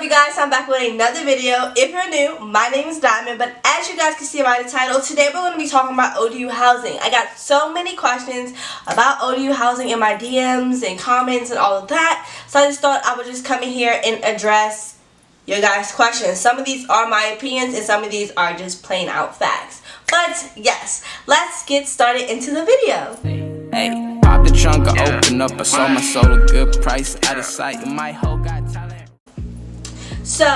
you guys? I'm back with another video. If you're new, my name is Diamond, but as you guys can see by the title, today we're going to be talking about ODU housing. I got so many questions about ODU housing in my DMs and comments and all of that, so I just thought I would just come in here and address your guys' questions. Some of these are my opinions and some of these are just plain out facts. But yes, let's get started into the video. Hey, pop the trunk, I open up, I sold my soul a good price, out of sight, and my whole got talent. So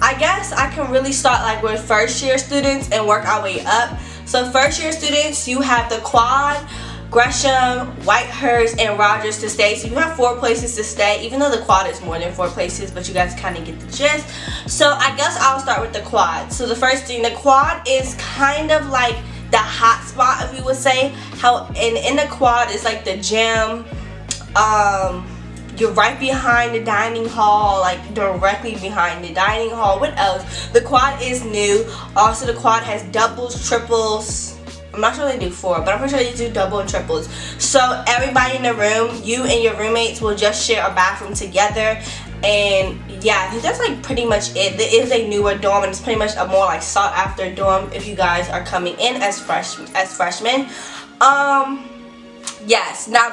I guess I can really start like with first year students and work our way up. So first year students, you have the Quad, Gresham, Whitehurst, and Rogers to stay. So you have 4 places to stay, even though the Quad is more than 4 places, but you guys kind of get the gist. So I guess I'll start with the Quad. So the first thing, the Quad is kind of like the hot spot, if you would say. How in the Quad is like the gym. You're right behind the dining hall, like directly behind the dining hall. What else? The Quad is new. Also, the Quad has doubles, triples. I'm not sure they do 4, but I'm pretty sure they do double and triples. So everybody in the room, you and your roommates will just share a bathroom together. And yeah, I think that's like pretty much it. There is a newer dorm, and it's pretty much a more like sought after dorm if you guys are coming in as freshmen. Yes, now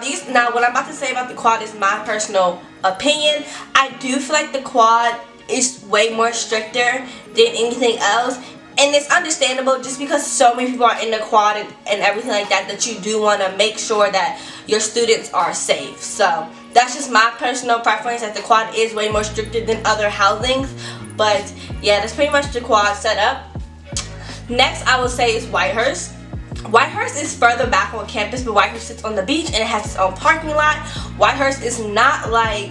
what I'm about to say about the Quad is my personal opinion. I do feel like the Quad is way more stricter than anything else, and it's understandable just because so many people are in the Quad and everything like that, that you do want to make sure that your students are safe. So that's just my personal preference, that the Quad is way more stricter than other housings. But yeah, that's pretty much the Quad setup. Next I would say is Whitehurst. Whitehurst is further back on campus, but Whitehurst sits on the beach and it has its own parking lot. Whitehurst is not like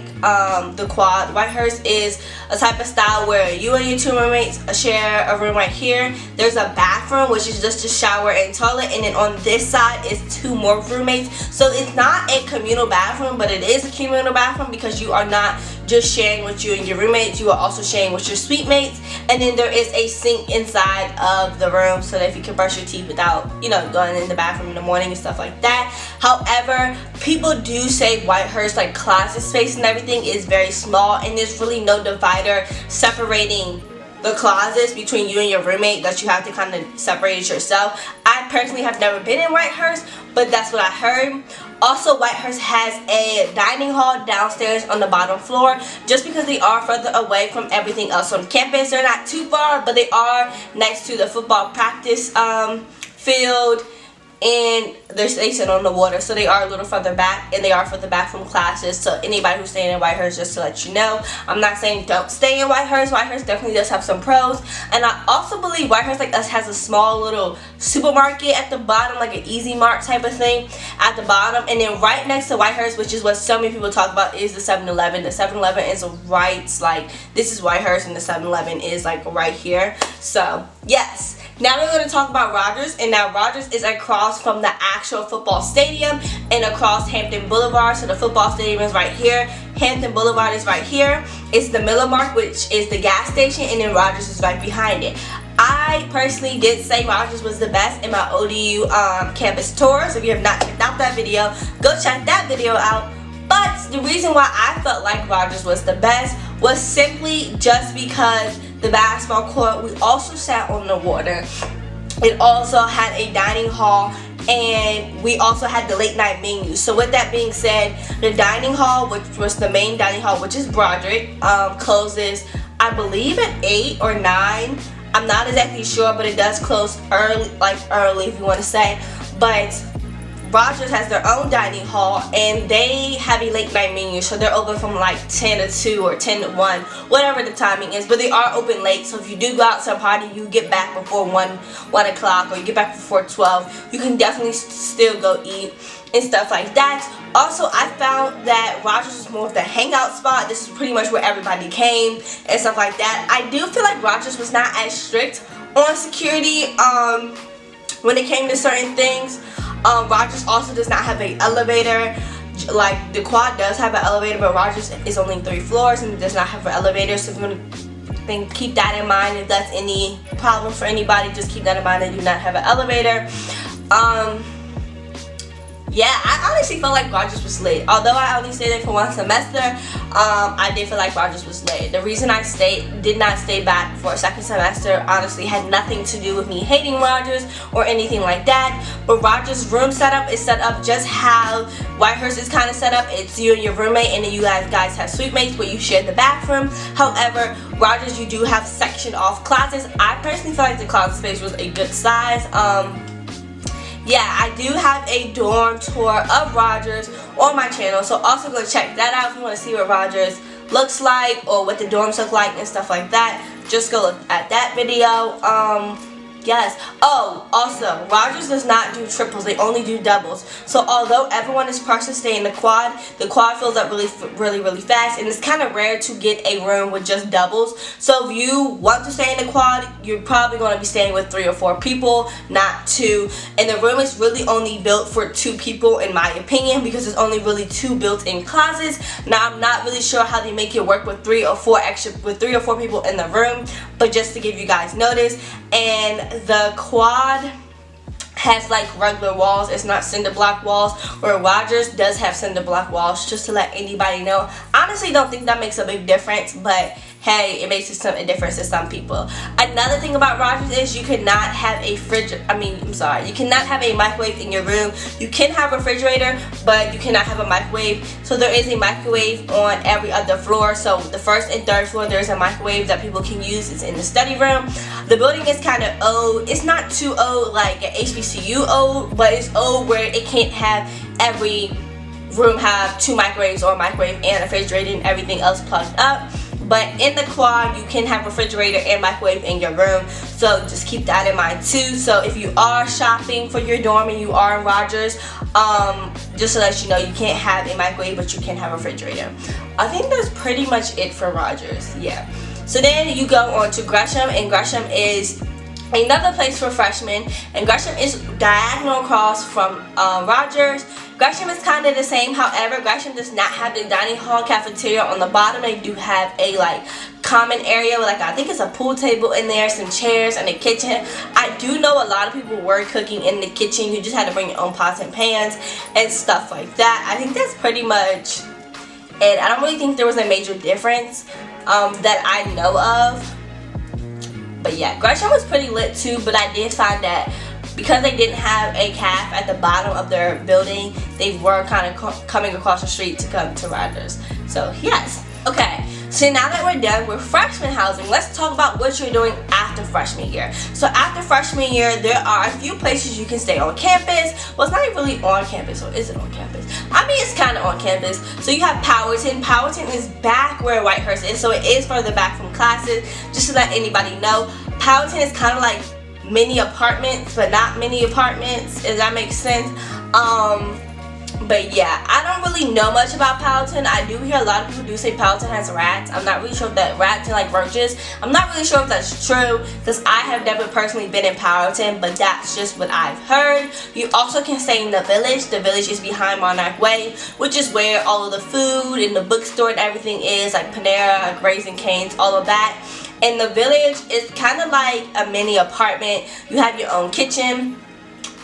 the Quad. Whitehurst is a type of style where you and your 2 roommates share a room right here. There's a bathroom, which is just a shower and toilet, and then on this side is 2 more roommates. So it's not a communal bathroom, but it is a communal bathroom because you are not just sharing with you and your roommates, you are also sharing with your suite mates. And then there is a sink inside of the room so that if you can brush your teeth without, you know, going in the bathroom in the morning and stuff like that. However, people do say Whitehurst, like closet space and everything, is very small, and there's really no divider separating the closets between you and your roommate, that you have to kind of separate it yourself. I personally have never been in Whitehurst, but that's what I heard. Also, Whitehurst has a dining hall downstairs on the bottom floor, just because they are further away from everything else on campus. They're not too far, but they are next to the football practice field, and they sit on the water, so they are a little further back, and they are further back from classes. So anybody who's staying in Whitehurst, just to let you know, I'm not saying don't stay in Whitehurst. Whitehurst definitely does have some pros, and I also believe Whitehurst like us has a small little supermarket at the bottom, like an Easy Mart type of thing at the bottom, and then right next to Whitehurst, which is what so many people talk about, is the 7-Eleven. The 7-Eleven is right, like this is Whitehurst, and the 7-Eleven is like right here. So yes. Now we're going to talk about Rogers, and now Rogers is across from the actual football stadium and across Hampton Boulevard. So the football stadium is right here, Hampton Boulevard is right here. It's the Miller Mark, which is the gas station, and then Rogers is right behind it. I personally did say Rogers was the best in my ODU campus tour, so if you have not checked out that video, go check that video out. But the reason why I felt like Rogers was the best was simply just because the basketball court, we also sat on the water. It also had a dining hall, and we also had the late night menu. So with that being said, the dining hall, which was the main dining hall, which is Broderick, closes I believe at 8 or 9. I'm not exactly sure, but it does close early, like early if you want to say. But Rogers has their own dining hall, and they have a late night menu, so they're open from like 10 to 2 or 10 to 1, whatever the timing is, but they are open late. So if you do go out to a party, you get back before 1 o'clock, or you get back before 12, you can definitely still go eat and stuff like that. Also, I found that Rogers was more of the hangout spot. This is pretty much where everybody came and stuff like that. I do feel like Rogers was not as strict on security when it came to certain things. Rogers also does not have an elevator. Like the Quad does have an elevator, but Rogers is only 3 floors and does not have an elevator. So if you want to keep that in mind, if that's any problem for anybody, just keep that in mind. They do not have an elevator. yeah, I honestly felt like Rogers was lit. Although I only stayed there for 1 semester, I did feel like Rogers was lit. The reason I did not stay back for a 2nd semester honestly had nothing to do with me hating Rogers or anything like that. But Rogers' room setup is set up just how Whitehurst is kind of set up. It's you and your roommate, and then you guys have suite mates where you share the bathroom. However, Rogers, you do have section off closets. I personally feel like the closet space was a good size. Yeah, I do have a dorm tour of Rogers on my channel, so also go check that out if you want to see what Rogers looks like or what the dorms look like and stuff like that. Just go look at that video. Yes. Oh, also, Rogers does not do triples. They only do doubles. So although everyone is supposed to stay in the quad fills up really fast, and it's kind of rare to get a room with just doubles. So if you want to stay in the quad, you're probably going to be staying with 3 or 4 people, not 2. And the room is really only built for 2 people in my opinion, because there's only really 2 built-in closets. Now I'm not really sure how they make it work with 3 or 4 people in the room, but just to give you guys notice. And the quad has like regular walls. It's not cinder block walls, where Rogers does have cinder block walls, just to let anybody know. Honestly, don't think that makes a big difference, but hey, it makes a difference to some people. Another thing about Rogers is you cannot have a you cannot have a microwave in your room. You can have a refrigerator, but you cannot have a microwave. So there is a microwave on every other floor. So the 1st and 3rd floor, there's a microwave that people can use. It's in the study room. The building is kind of old. It's not too old like an HBCU old, but it's old where it can't have every room have 2 microwaves or a microwave and a refrigerator and everything else plugged up. But in the quad, you can have refrigerator and microwave in your room, so just keep that in mind too. So if you are shopping for your dorm and you are in Rogers, just to let you know, you can't have a microwave, but you can have a refrigerator. I think that's pretty much it for Rogers, yeah. So then you go on to Gresham, and Gresham is another place for freshmen, and Gresham is diagonal across from Rogers. Gresham is kind of the same, however, Gresham does not have the dining hall cafeteria on the bottom. They do have a like common area with like, I think it's a pool table in there, some chairs, and a kitchen. I do know a lot of people were cooking in the kitchen. You just had to bring your own pots and pans and stuff like that. I think that's pretty much it. I don't really think there was a major difference that I know of. But yeah, Gresham was pretty lit too, but I did find that because they didn't have a caf at the bottom of their building, they were kind of coming across the street to come to Rogers. So yes. Okay, so now that we're done with freshman housing, let's talk about what you're doing after freshman year. So after freshman year, there are a few places you can stay on campus. Well, it's not even really on campus, or is it on campus? I mean, it's kind of on campus. So you have Powerton. Powerton is back where Whitehurst is, so it is further back from classes. Just to let anybody know, Powerton is kind of like mini apartments, but not mini apartments, if that makes sense. But yeah, I don't really know much about Powerton. I do hear a lot of people do say Powerton has rats. I'm not really sure if that rats are like roaches. I'm not really sure if that's true, because I have never personally been in Powerton, but that's just what I've heard. You also can stay in the Village. The Village is behind Monarch Way, which is where all of the food and the bookstore and everything is, like Panera, like Raising Cane's, all of that. And the Village is kind of like a mini apartment. You have your own kitchen,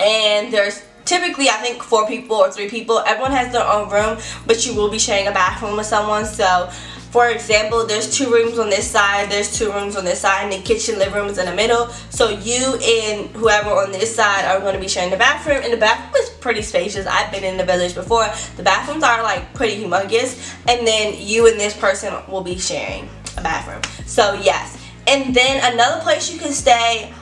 and there's typically, I think, 4 people or 3 people. Everyone has their own room, but you will be sharing a bathroom with someone. So, for example, there's 2 rooms on this side, there's 2 rooms on this side, and the kitchen, living room is in the middle. So you and whoever on this side are going to be sharing the bathroom, and the bathroom is pretty spacious. I've been in the Village before. The bathrooms are like pretty humongous, and then you and this person will be sharing a bathroom. So yes. And then another place you can stay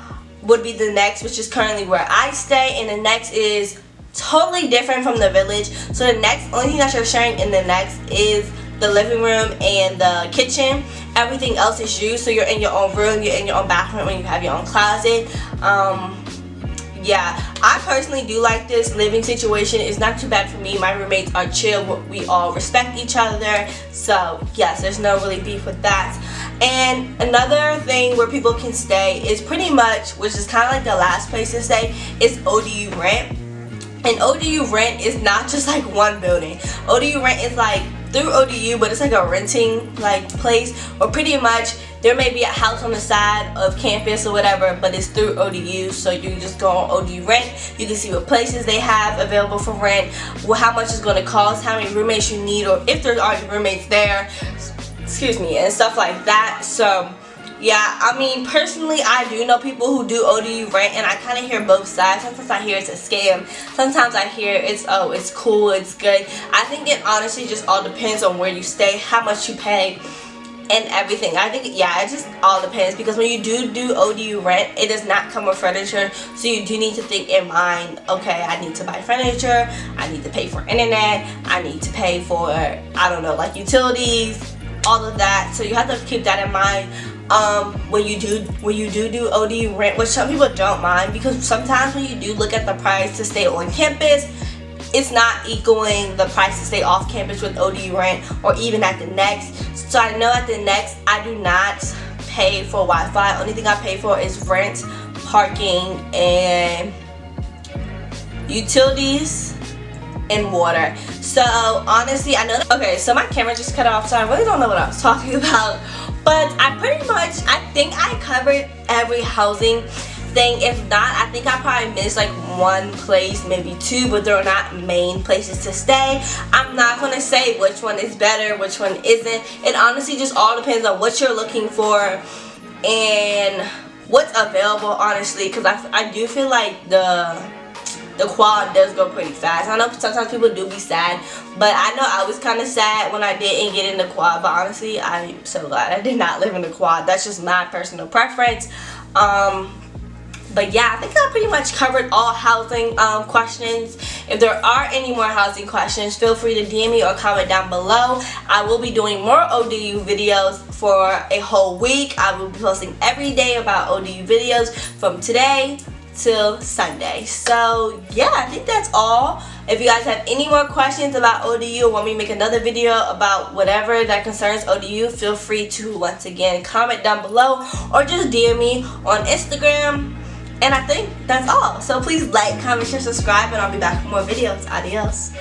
would be the Next, which is currently where I stay, and the Next is totally different from the Village. So the Next, only thing that you're sharing in the Next is the living room and the kitchen. Everything else is you, so you're in your own room, you're in your own bathroom, and you have your own closet. Yeah, I personally do like this living situation. It's not too bad for me. My roommates are chill. We all respect each other. So yes, there's no really beef with that. And another thing where people can stay is pretty much, which is kind of like the last place to stay, is ODU Rent. And ODU Rent is not just like one building. ODU Rent is like through ODU, but it's like a renting like place, or pretty much there may be a house on the side of campus or whatever, but it's through ODU. So you just go on ODU Rent. You can see what places they have available for rent, how much it's going to cost, how many roommates you need, or if there's already roommates there, excuse me, and stuff like that. So yeah, I mean, personally, I do know people who do ODU Rent, and I kind of hear both sides. Sometimes I hear it's a scam. Sometimes I hear it's, oh, it's cool, it's good. I think it honestly just all depends on where you stay, how much you pay, and everything. I think, yeah, it just all depends, because when you do ODU Rent, it does not come with furniture, so you do need to think in mind, okay, I need to buy furniture, I need to pay for internet, I need to pay for, I don't know, like utilities, all of that. So you have to keep that in mind when you do ODU Rent, which some people don't mind, because sometimes when you do look at the price to stay on campus, it's not equaling the price to stay off campus with ODU Rent, or even at the Next. So I know at the Next I do not pay for Wi-Fi. Only thing I pay for is rent, parking, and utilities and water. So honestly, I know that, okay, so my camera just cut off, so I really don't know what I was talking about, but I think I covered every housing thing. If not, I think I probably missed like one place, maybe two, but they're not main places to stay. I'm not gonna say which one is better, which one isn't. It honestly just all depends on what you're looking for and what's available, honestly, because I do feel like the quad does go pretty fast. I know sometimes people do be sad, but I know I was kind of sad when I didn't get in the quad, but honestly, I'm so glad I did not live in the quad. That's just my personal preference. But yeah, I think I pretty much covered all housing questions. If there are any more housing questions, feel free to DM me or comment down below. I will be doing more ODU videos for a whole week. I will be posting every day about ODU videos from today till Sunday. So yeah, I think that's all. If you guys have any more questions about ODU or want me to make another video about whatever that concerns ODU, feel free to once again comment down below or just DM me on Instagram. And I think that's all. So please like, comment, share, subscribe, and I'll be back with more videos. Adios.